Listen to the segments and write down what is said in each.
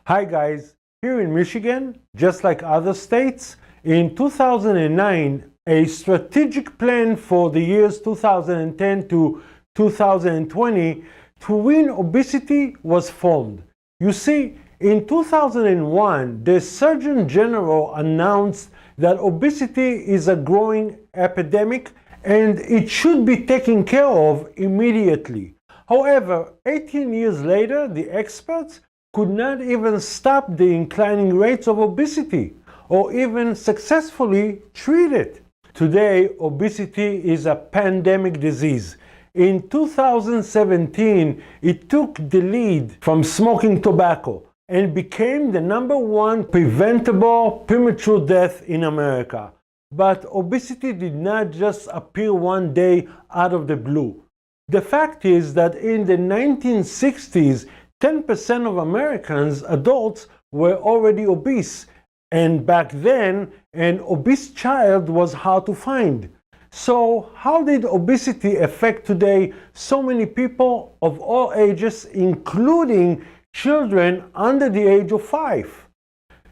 Hi guys, here in Michigan, just like other states, in 2009, a strategic plan for the years 2010 to 2020 to win obesity was formed. You see, in 2001, the Surgeon General announced that obesity is a growing epidemic and it should be taken care of immediately. However, 18 years later, the experts could not even stop the inclining rates of obesity or even successfully treat it. Today, obesity is a pandemic disease. In 2017, it took the lead from smoking tobacco and became the #1 preventable premature death in America. But obesity did not just appear one day out of the blue. The fact is that in the 1960s, 10% of Americans, adults, were already obese. And back then, an obese child was hard to find. So how did obesity affect today so many people of all ages, including children under the age of 5?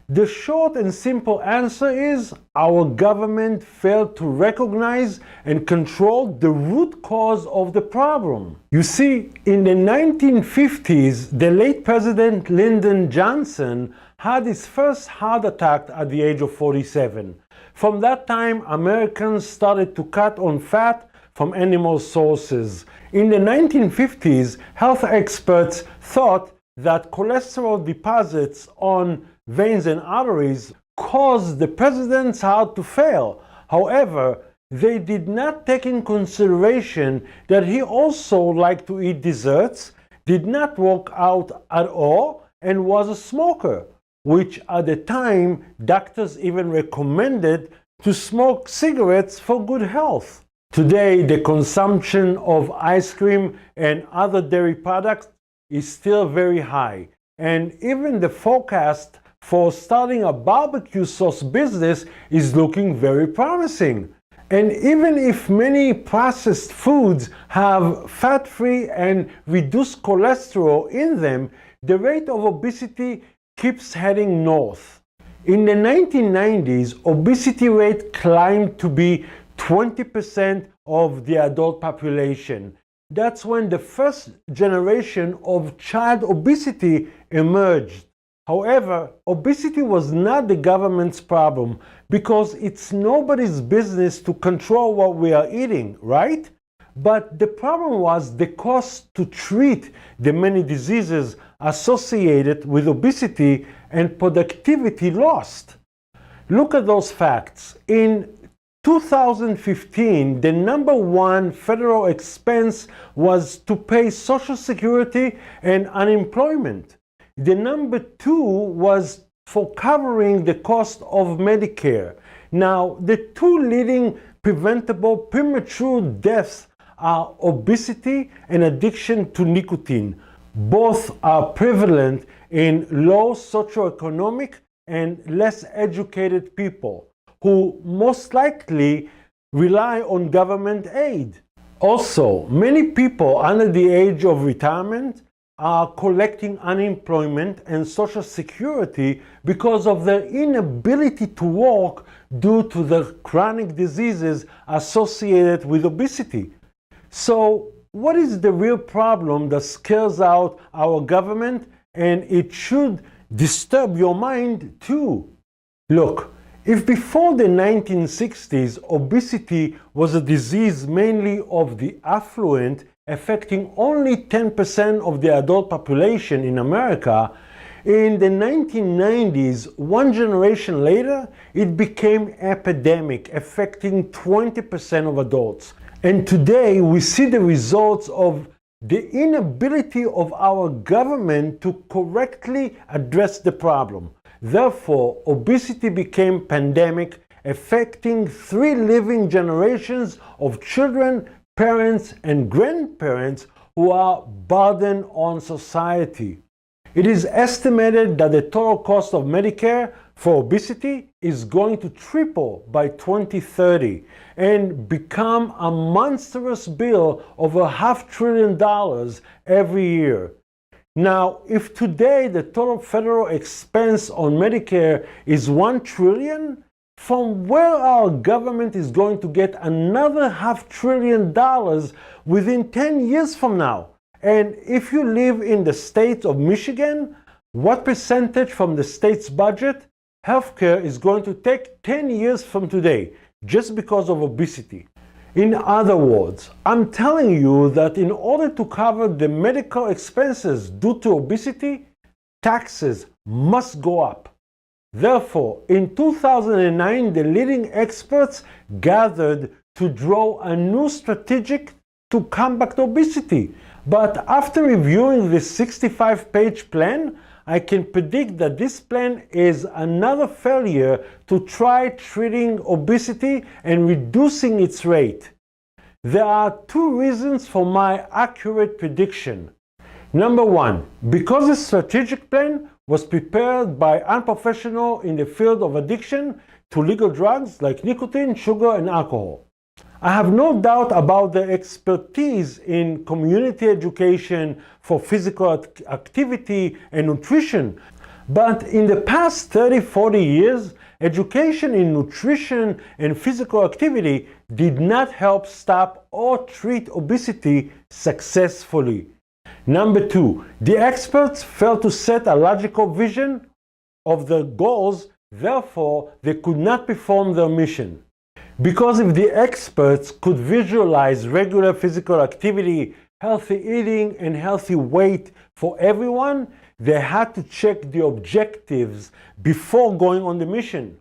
The short and simple answer is our government failed to recognize and control the root cause of the problem. You see, in the 1950s, the late President Lyndon Johnson had his first heart attack at the age of 47. From that time, Americans started to cut on fat from animal sources. In the 1950s, health experts thought that cholesterol deposits on veins and arteries caused the president's heart to fail. However, they did not take in consideration that he also liked to eat desserts, did not work out at all, and was a smoker, which at the time doctors even recommended to smoke cigarettes for good health. Today, the consumption of ice cream and other dairy products is still very high, and even the forecast for starting a barbecue sauce business is looking very promising. And even if many processed foods have fat-free and reduced cholesterol in them, the rate of obesity keeps heading north. In the 1990s, obesity rate climbed to be 20% of the adult population. That's when the first generation of child obesity emerged. However, obesity was not the government's problem because it's nobody's business to control what we are eating, right? But the problem was the cost to treat the many diseases associated with obesity and productivity lost. Look at those facts. In 2015, the #1 federal expense was to pay Social Security and unemployment. The #2 was for covering the cost of Medicare. Now, the two leading preventable premature deaths are obesity and addiction to nicotine. Both are prevalent in low socioeconomic and less educated people who most likely rely on government aid. Also, many people under the age of retirement are collecting unemployment and Social Security because of their inability to work due to the chronic diseases associated with obesity. So, what is the real problem that scares out our government, and it should disturb your mind too? Look, if before the 1960s obesity was a disease mainly of the affluent, affecting only 10% of the adult population in America, in the 1990s, one generation later, it became epidemic, affecting 20% of adults. And today, we see the results of the inability of our government to correctly address the problem. Therefore, obesity became pandemic, affecting 3 living generations of children, parents, and grandparents who are burden on society. It is estimated that the total cost of Medicare for obesity is going to triple by 2030 and become a monstrous bill of $500 billion every year. Now, if today the total federal expense on Medicare is $1 trillion, from where our government is going to get another $500 billion within 10 years from now? And if you live in the state of Michigan, what percentage from the state's budget healthcare is going to take 10 years from today just because of obesity? In other words, I'm telling you that in order to cover the medical expenses due to obesity, taxes must go up. Therefore, in 2009, the leading experts gathered to draw a new strategy to combat obesity. But after reviewing this 65-page plan, I can predict that this plan is another failure to try treating obesity and reducing its rate. There are two reasons for my accurate prediction. Number one, because the strategic plan was prepared by unprofessionals in the field of addiction to legal drugs like nicotine, sugar, and alcohol. I have no doubt about their expertise in community education for physical activity and nutrition. But in the past 30-40 years, education in nutrition and physical activity did not help stop or treat obesity successfully. Number two, the experts failed to set a logical vision of the goals, therefore they could not perform their mission. Because if the experts could visualize regular physical activity, healthy eating, and healthy weight for everyone, they had to check the objectives before going on the mission.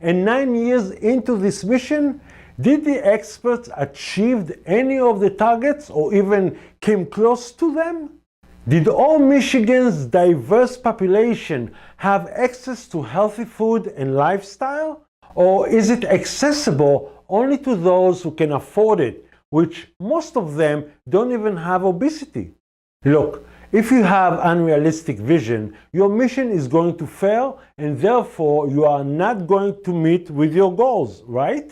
And 9 years into this mission, did the experts achieve any of the targets or even came close to them? Did all Michigan's diverse population have access to healthy food and lifestyle? Or is it accessible only to those who can afford it, which most of them don't even have obesity? Look, if you have unrealistic vision, your mission is going to fail and therefore you are not going to meet with your goals, right?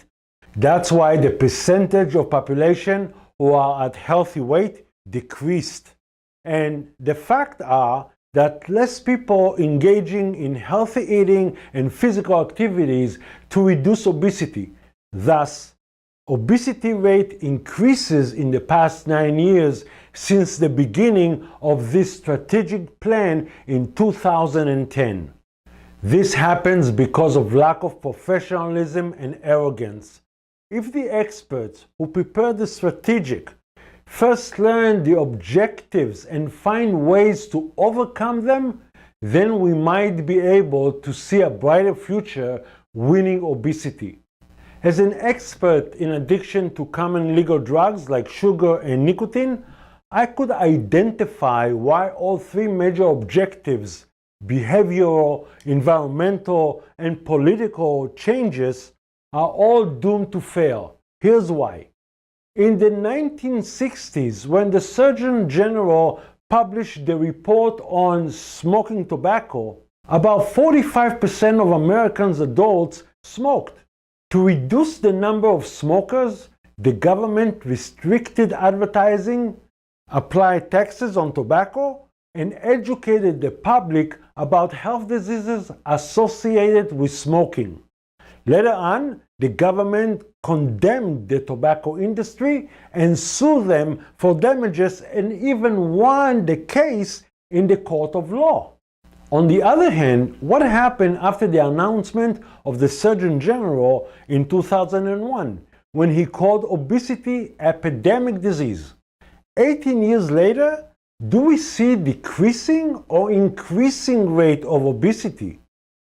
That's why the percentage of population who are at healthy weight decreased. And the fact are that less people engaging in healthy eating and physical activities to reduce obesity. Thus, obesity rate increases in the past 9 years since the beginning of this strategic plan in 2010. This happens because of lack of professionalism and arrogance. If the experts who prepared the strategic first learn the objectives and find ways to overcome them, then we might be able to see a brighter future winning obesity. As an expert in addiction to common legal drugs like sugar and nicotine, I could identify why all three major objectives, behavioral, environmental, and political changes, are all doomed to fail. Here's why. In the 1960s, when the Surgeon General published the report on smoking tobacco, about 45% of American adults smoked. To reduce the number of smokers, the government restricted advertising, applied taxes on tobacco, and educated the public about health diseases associated with smoking. Later on, the government condemned the tobacco industry and sued them for damages and even won the case in the court of law. On the other hand, what happened after the announcement of the Surgeon General in 2001 when he called obesity an epidemic disease? 18 years later, do we see decreasing or increasing rate of obesity?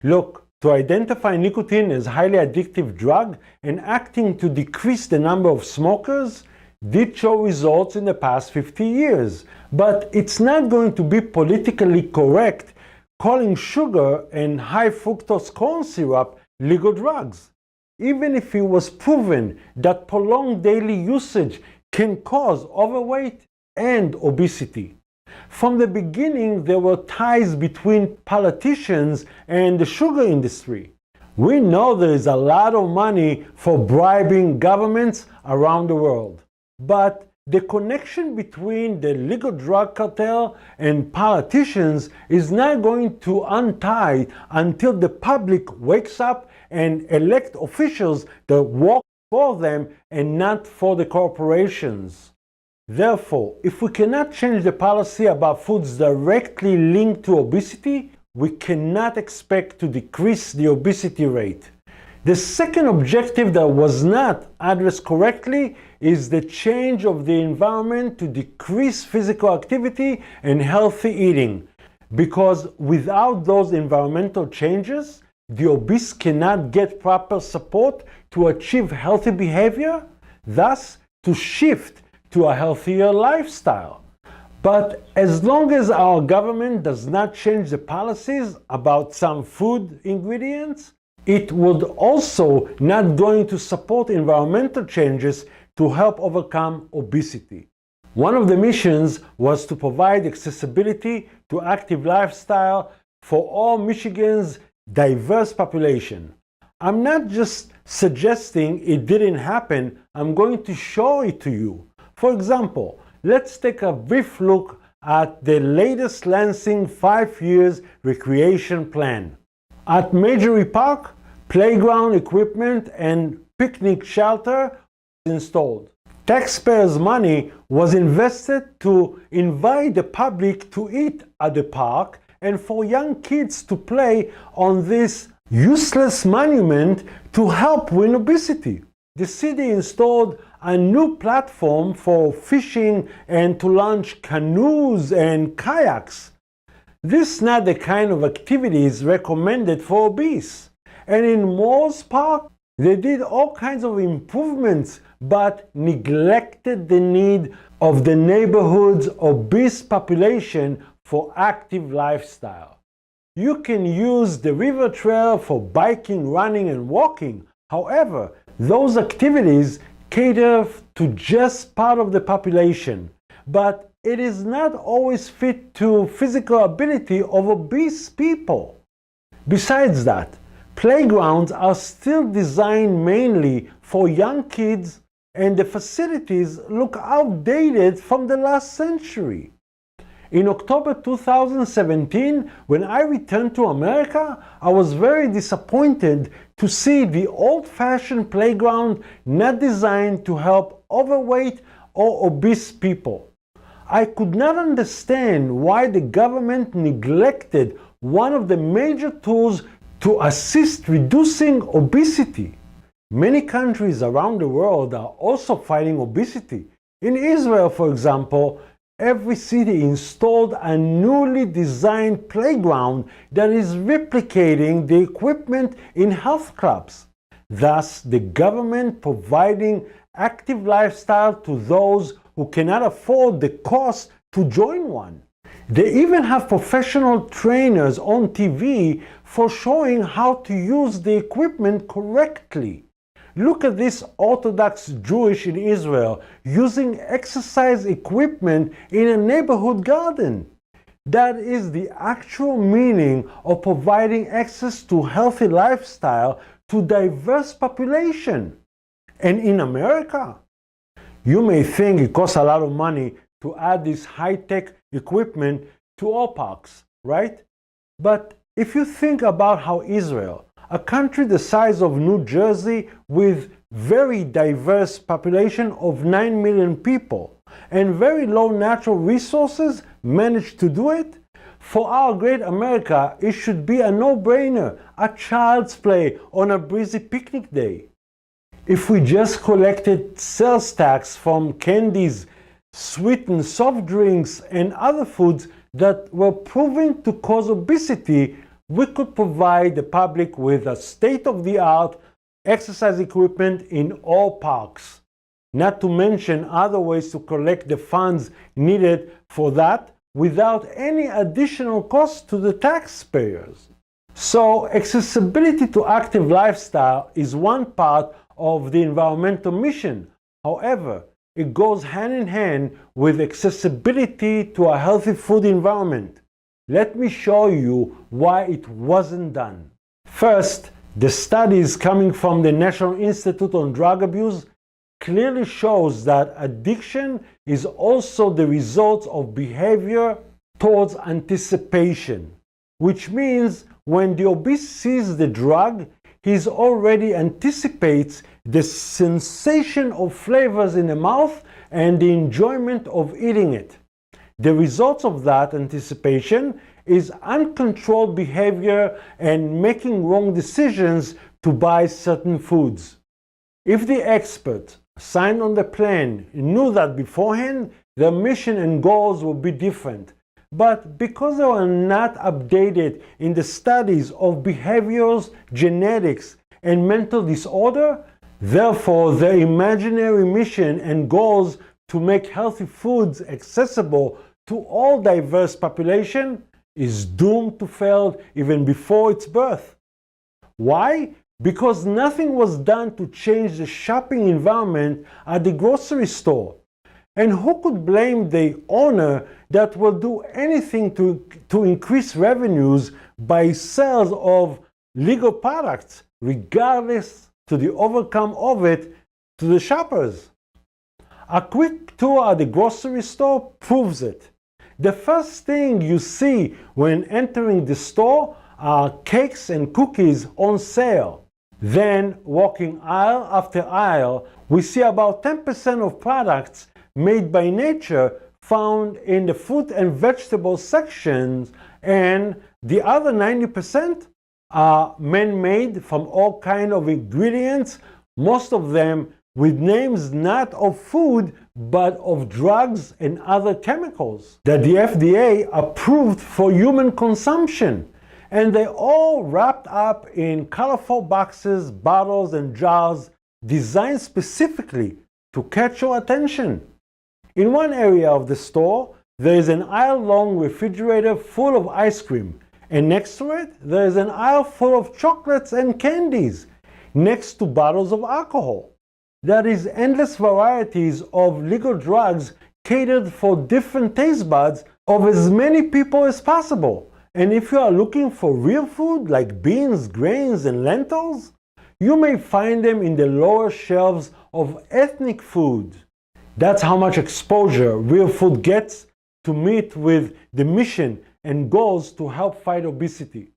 Look, to identify nicotine as a highly addictive drug and acting to decrease the number of smokers did show results in the past 50 years. But it's not going to be politically correct calling sugar and high fructose corn syrup legal drugs, even if it was proven that prolonged daily usage can cause overweight and obesity. From the beginning, there were ties between politicians and the sugar industry. We know there is a lot of money for bribing governments around the world. But the connection between the legal drug cartel and politicians is not going to untie until the public wakes up and elect officials that work for them and not for the corporations. Therefore, if we cannot change the policy about foods directly linked to obesity, we cannot expect to decrease the obesity rate. The second objective that was not addressed correctly is the change of the environment to decrease physical activity and healthy eating. Because without those environmental changes, the obese cannot get proper support to achieve healthy behavior, thus to shift to a healthier lifestyle. But as long as our government does not change the policies about some food ingredients, it would also not going to support environmental changes to help overcome obesity. One of the missions was to provide accessibility to active lifestyle for all Michigan's diverse population. I'm not just suggesting it didn't happen, I'm going to show it to you. For example, let's take a brief look at the latest Lansing 5 years recreation plan. At Majory Park, playground equipment and picnic shelter installed. Taxpayers' money was invested to invite the public to eat at the park and for young kids to play on this useless monument to help win obesity. The city installed a new platform for fishing and to launch canoes and kayaks. This is not the kind of activities recommended for obese. And in Moore's Park, they did all kinds of improvements but neglected the need of the neighborhood's obese population for active lifestyle. You can use the river trail for biking, running, and walking. However, those activities cater to just part of the population, but it is not always fit to physical ability of obese people. Besides that, playgrounds are still designed mainly for young kids and the facilities look outdated from the last century. In October 2017, when I returned to America, I was very disappointed to see the old-fashioned playground not designed to help overweight or obese people. I could not understand why the government neglected one of the major tools to assist reducing obesity. Many countries around the world are also fighting obesity. In Israel, for example, every city installed a newly designed playground that is replicating the equipment in health clubs. Thus, the government providing active lifestyle to those who cannot afford the cost to join one. They even have professional trainers on TV for showing how to use the equipment correctly. Look at this Orthodox Jewish in Israel using exercise equipment in a neighborhood garden. That is the actual meaning of providing access to healthy lifestyle to diverse population. And in America, you may think it costs a lot of money to add this high-tech equipment to all parks, right? But if you think about how Israel, a country the size of New Jersey with very diverse population of 9 million people and very low natural resources managed to do it, for our great America, it should be a no-brainer, a child's play on a breezy picnic day. If we just collected sales tax from candies, sweetened soft drinks, and other foods that were proven to cause obesity, we could provide the public with a state-of-the-art exercise equipment in all parks. Not to mention other ways to collect the funds needed for that without any additional cost to the taxpayers. So, accessibility to active lifestyle is one part of the environmental mission. However, it goes hand in hand with accessibility to a healthy food environment. Let me show you why it wasn't done. First, the studies coming from the National Institute on Drug Abuse clearly shows that addiction is also the result of behavior towards anticipation, which means when the obese sees the drug, he already anticipates the sensation of flavors in the mouth and the enjoyment of eating it. The result of that anticipation is uncontrolled behavior and making wrong decisions to buy certain foods. If the expert signed on the plan knew that beforehand, their mission and goals would be different. But because they were not updated in the studies of behaviors, genetics, and mental disorder, therefore their imaginary mission and goals to make healthy foods accessible to all diverse population is doomed to fail even before its birth. Why? Because nothing was done to change the shopping environment at the grocery store. And who could blame the owner that will do anything to increase revenues by sales of legal products, regardless to the outcome of it to the shoppers? A quick tour at the grocery store proves it. The first thing you see when entering the store are cakes and cookies on sale. Then, walking aisle after aisle, we see about 10% of products made by nature found in the fruit and vegetable sections, and the other 90% are man-made from all kinds of ingredients, most of them with names not of food but of drugs and other chemicals that the FDA approved for human consumption. And they're all wrapped up in colorful boxes, bottles, and jars designed specifically to catch your attention. In one area of the store, there is an aisle-long refrigerator full of ice cream, and next to it, there is an aisle full of chocolates and candies, next to bottles of alcohol. There is endless varieties of legal drugs catered for different taste buds of as many people as possible. And if you are looking for real food like beans, grains, and lentils, you may find them in the lower shelves of ethnic food. That's how much exposure real food gets to meet with the mission and goals to help fight obesity.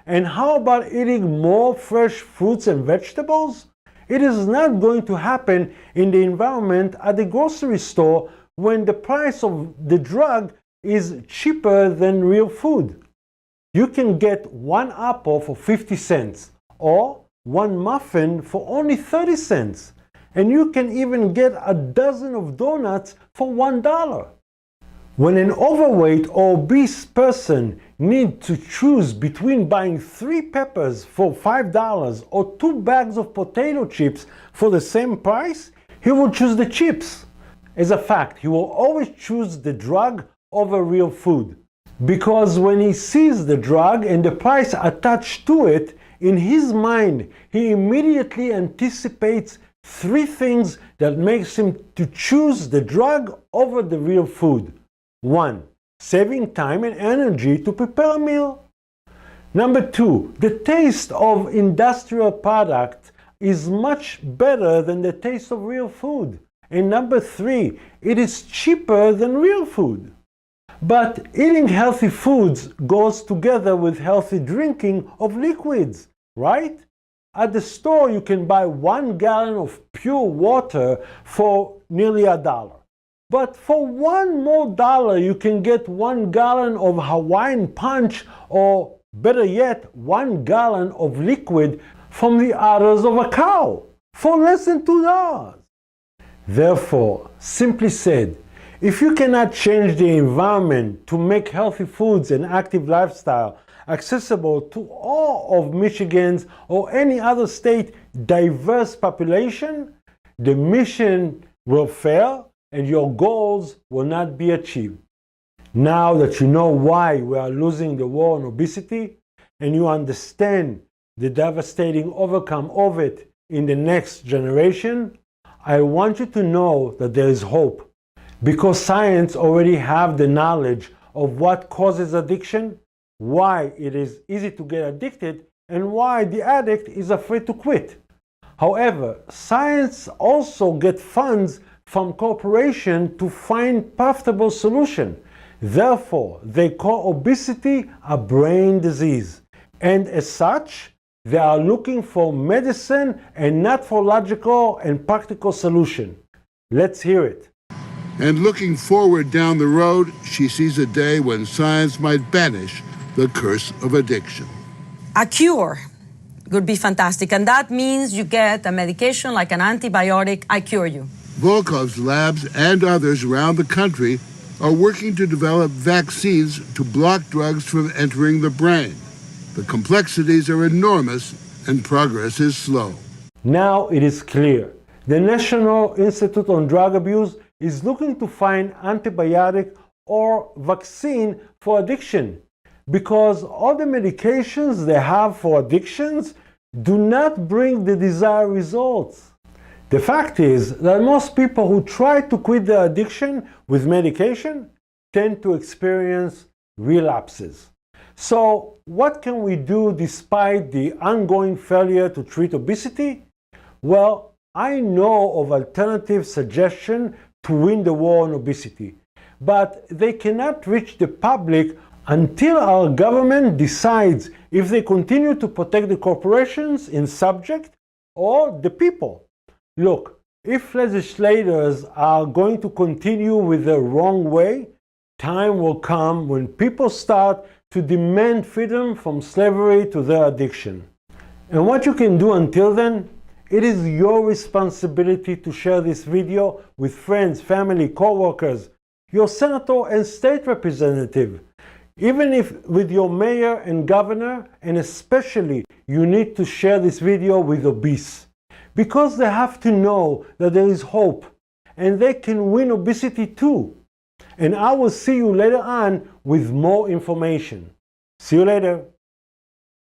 And how about eating more fresh fruits and vegetables? It is not going to happen in the environment at the grocery store when the price of the drug is cheaper than real food. You can get one apple for 50 cents or one muffin for only 30 cents. And you can even get a dozen of donuts for $1. When an overweight or obese person needs to choose between buying 3 peppers for $5 or 2 bags of potato chips for the same price, he will choose the chips. As a fact, he will always choose the drug over real food. Because when he sees the drug and the price attached to it, in his mind, he immediately anticipates 3 things that makes him to choose the drug over the real food. 1. Saving time and energy to prepare a meal. Number 2. The taste of industrial product is much better than the taste of real food. And number 3. It is cheaper than real food. But eating healthy foods goes together with healthy drinking of liquids, right? At the store, you can buy 1 gallon of pure water for nearly $1. But for $1 more, you can get 1 gallon of Hawaiian Punch, or better yet, 1 gallon of liquid from the udders of a cow for less than $2. Therefore, simply said, if you cannot change the environment to make healthy foods and active lifestyle accessible to all of Michigan's or any other state diverse population, the mission will fail and your goals will not be achieved. Now that you know why we are losing the war on obesity and you understand the devastating outcome of it in the next generation, I want you to know that there is hope. Because science already have the knowledge of what causes addiction, why it is easy to get addicted, and why the addict is afraid to quit. However, science also gets funds from corporations to find profitable solutions. Therefore, they call obesity a brain disease. And as such, they are looking for medicine and not for logical and practical solution. Let's hear it. And looking forward down the road, she sees a day when science might banish the curse of addiction. A cure would be fantastic, and that means you get a medication like an antibiotic. I cure you. Volkov's labs and others around the country are working to develop vaccines to block drugs from entering the brain. The complexities are enormous and progress is slow. Now it is clear. The National Institute on Drug Abuse is looking to find antibiotic or vaccine for addiction, because all the medications they have for addictions do not bring the desired results. The fact is that most people who try to quit their addiction with medication tend to experience relapses. So, what can we do despite the ongoing failure to treat obesity? Well, I know of alternative suggestions to win the war on obesity, but they cannot reach the public until our government decides if they continue to protect the corporations in subject or the people. Look, if legislators are going to continue with the wrong way, time will come when people start to demand freedom from slavery to their addiction. And what you can do until then? It is your responsibility to share this video with friends, family, co-workers, your senator and state representative. Even if with your mayor and governor, and especially you need to share this video with obese, because they have to know that there is hope and they can win obesity too. And I will see you later on with more information. See you later.